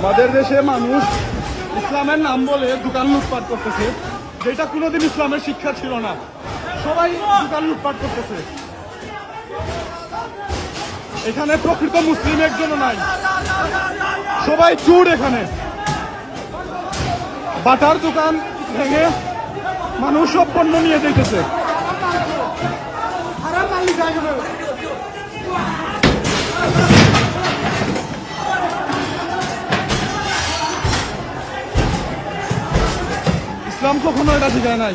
আমাদের দেশে মানুষ ইসলামের নাম বলে দোকান লুটপাট করতেছে, যেটা কোনোদিন ইসলামের শিক্ষা ছিল না। সবাই দোকান লুটপাট করতেছে। এখানে প্রকৃত মুসলিম একজনও নাই, সবাই চোর। এখানে বাটার দোকান ভেঙে মানুষ সব পণ্য নিয়ে যেতেছে। ইসলাম কখনো এটা শিখায় নাই।